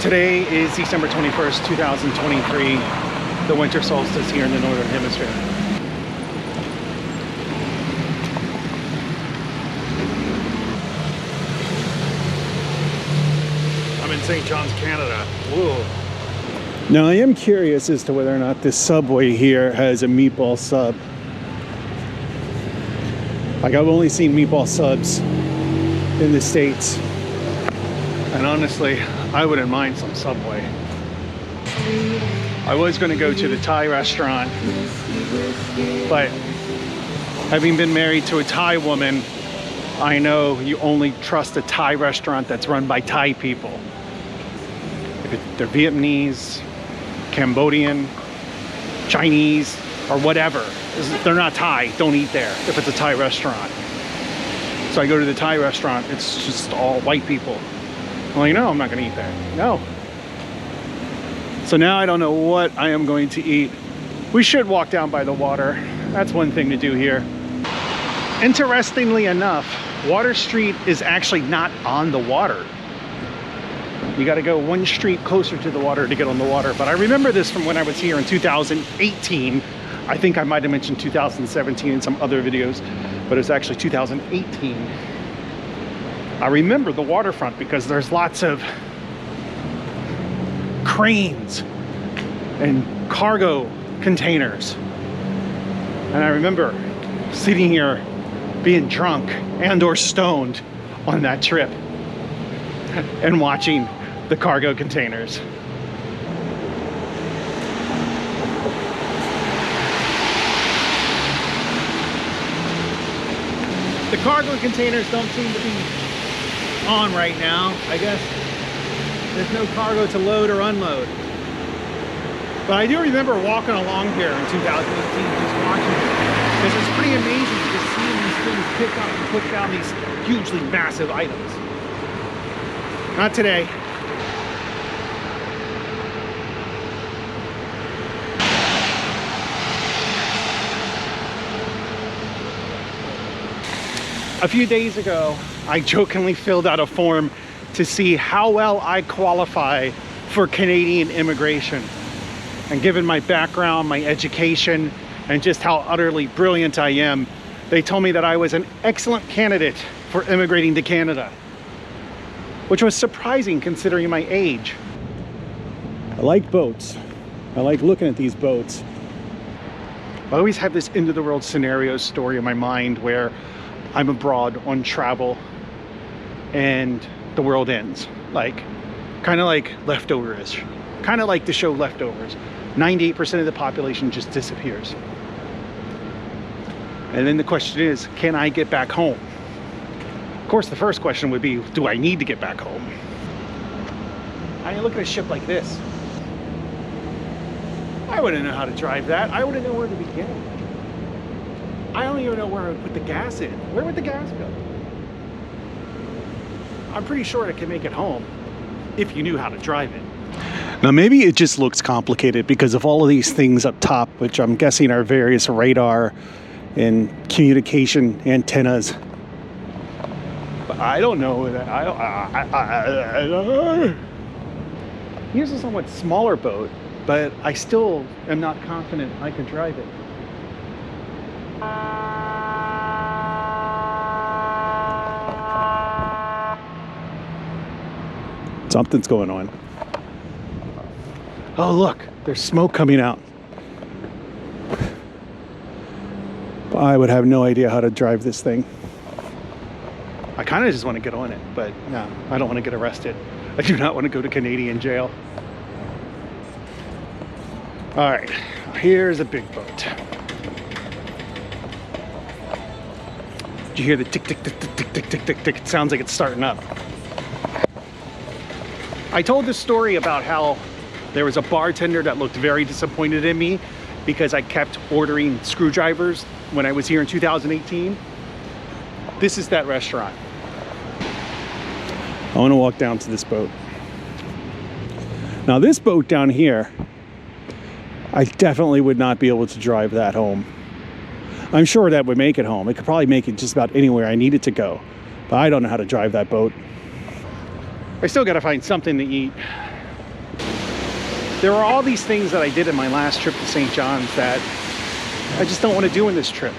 Today is December 21st, 2023, the winter solstice here in the Northern Hemisphere. I'm in St. John's, Canada. Whoa. Now I am curious as to whether or not this Subway here has a meatball sub. Like, I've only seen meatball subs in the States. And honestly, I wouldn't mind some Subway. I was going to go to the Thai restaurant, but having been married to a Thai woman, I know you only trust a Thai restaurant that's run by Thai people. If they're Vietnamese, Cambodian, Chinese, or whatever, they're not Thai, don't eat there if it's a Thai restaurant. So I go to the Thai restaurant, it's just all white people. I'm like, no, I'm not gonna eat there, no. So now I don't know what I am going to eat. We should walk down by the water. That's one thing to do here. Interestingly enough, Water Street is actually not on the water. You gotta go one street closer to the water to get on the water. But I remember this from when I was here in 2018. I think I might have mentioned 2017 in some other videos, but it was actually 2018. I remember the waterfront because there's lots of cranes and cargo containers. And I remember sitting here being drunk and or stoned on that trip and watching the cargo containers. The cargo containers don't seem to be on right now, I guess. There's no cargo to load or unload. But I do remember walking along here in 2018, just watching it. Because it's pretty amazing just seeing these things pick up and put down these hugely massive items. Not today. A few days ago, I jokingly filled out a form to see how well I qualify for Canadian immigration. And given my background, my education, and just how utterly brilliant I am, they told me that I was an excellent candidate for immigrating to Canada, which was surprising considering my age. I like boats. I like looking at these boats. I always have this end of the world scenario story in my mind where I'm abroad on travel and the world ends. Like, kind of like Leftovers-ish. Kind of like the show Leftovers. 98% of the population just disappears. And then the question is, can I get back home? Of course, the first question would be, do I need to get back home? I mean, look at a ship like this. I wouldn't know how to drive that. I wouldn't know where to begin. I don't even know where I would put the gas in. Where would the gas go? I'm pretty sure I can make it home if you knew how to drive it. Now maybe it just looks complicated because of all of these things up top, which I'm guessing are various radar and communication antennas. But I don't know that. Here's a somewhat smaller boat, but I still am not confident I can drive it. Something's going on. Oh look, there's smoke coming out. I would have no idea how to drive this thing. I kind of just want to get on it, but no, I don't want to get arrested. I do not want to go to Canadian jail. All right, here's a big boat. Did you hear the tick, tick, tick, tick, tick, tick, tick, tick, tick? It sounds like it's starting up. I told this story about how there was a bartender that looked very disappointed in me because I kept ordering screwdrivers when I was here in 2018. This is that restaurant. I want to walk down to this boat. Now this boat down here, I definitely would not be able to drive that home. I'm sure that would make it home. It could probably make it just about anywhere I need it to go. But I don't know how to drive that boat. I still got to find something to eat. There are all these things that I did in my last trip to St. John's that I just don't want to do in this trip.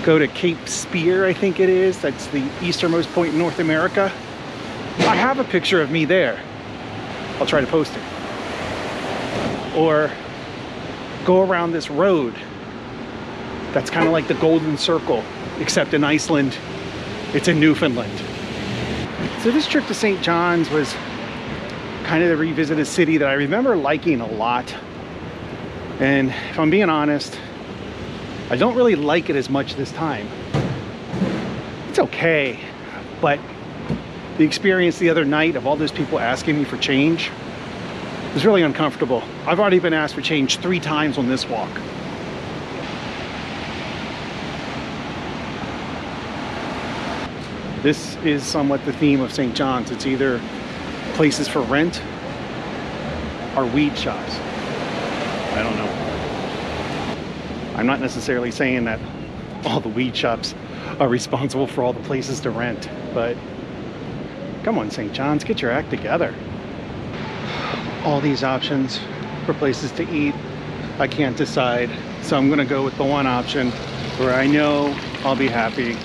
Go to Cape Spear, I think it is. That's the easternmost point in North America. I have a picture of me there. I'll try to post it. Or go around this road that's kind of like the Golden Circle, except in Iceland, it's in Newfoundland. So this trip to St. John's was kind of to revisit a city that I remember liking a lot. And if I'm being honest, I don't really like it as much this time. It's okay, but the experience the other night of all those people asking me for change was really uncomfortable. I've already been asked for change 3 times on this walk. This is somewhat the theme of St. John's. It's either places for rent or weed shops. I don't know. I'm not necessarily saying that all the weed shops are responsible for all the places to rent, but come on, St. John's, get your act together. All these options for places to eat, I can't decide, so I'm gonna go with the one option where I know I'll be happy,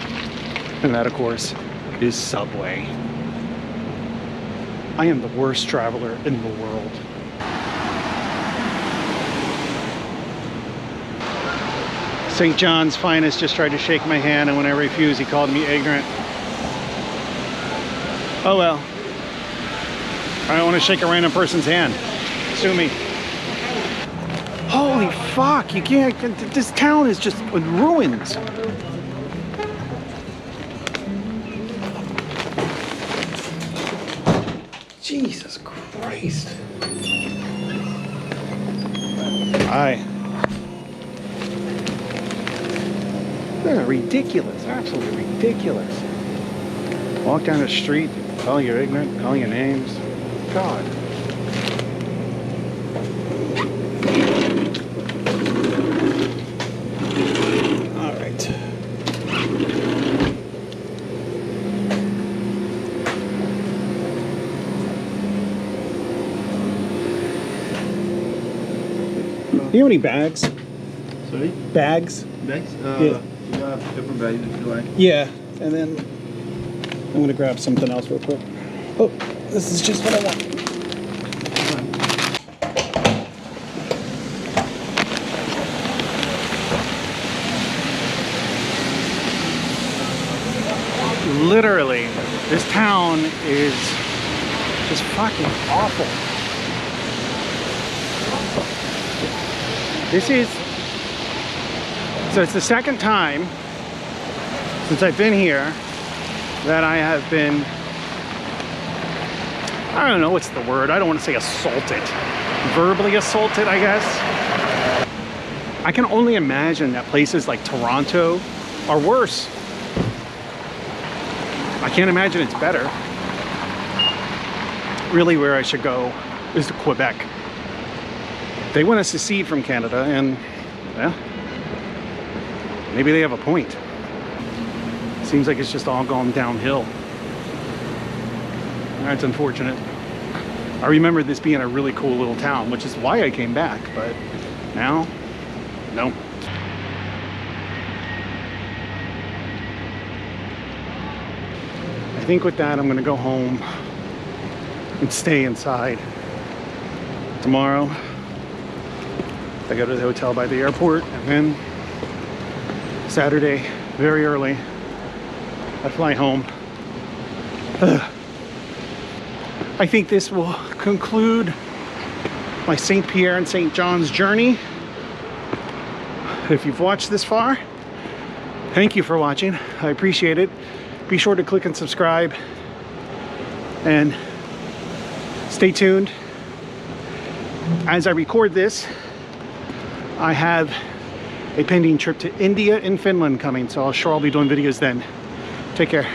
and that, of course, is Subway. I am the worst traveler in the world. St. John's finest just tried to shake my hand, and when I refused, he called me ignorant. Oh well. I don't want to shake a random person's hand. Sue me. Holy fuck, you can't, this town is just in ruins. Jesus Christ. They're ridiculous, absolutely ridiculous. Walk down the street, call you ignorant, call you names. God. All right. Do you have any bags? Sorry? Bags? Bags? Yeah. You have different bags if you like. Yeah, and then I'm gonna grab something else real quick. Oh, this is just what I want. Literally, this town is just fucking awful. This is, so it's the second time since I've been here that I have been, I don't know what's the word, I don't want to say assaulted, verbally assaulted, I guess. I can only imagine that places like Toronto are worse. I can't imagine it's better. Really, where I should go is to Quebec. They want to secede from Canada, and well, maybe they have a point. Seems like it's just all gone downhill. That's unfortunate. I remember this being a really cool little town, which is why I came back, but now, no. I think with that, I'm gonna go home and stay inside. Tomorrow, I go to the hotel by the airport, and then Saturday, very early, I fly home. I think this will conclude my St. Pierre and St. John's journey. If you've watched this far, thank you for watching. I appreciate it. Be sure to click and subscribe, and stay tuned. As I record this, I have a pending trip to India and Finland coming, so I'll be doing videos then. Take care.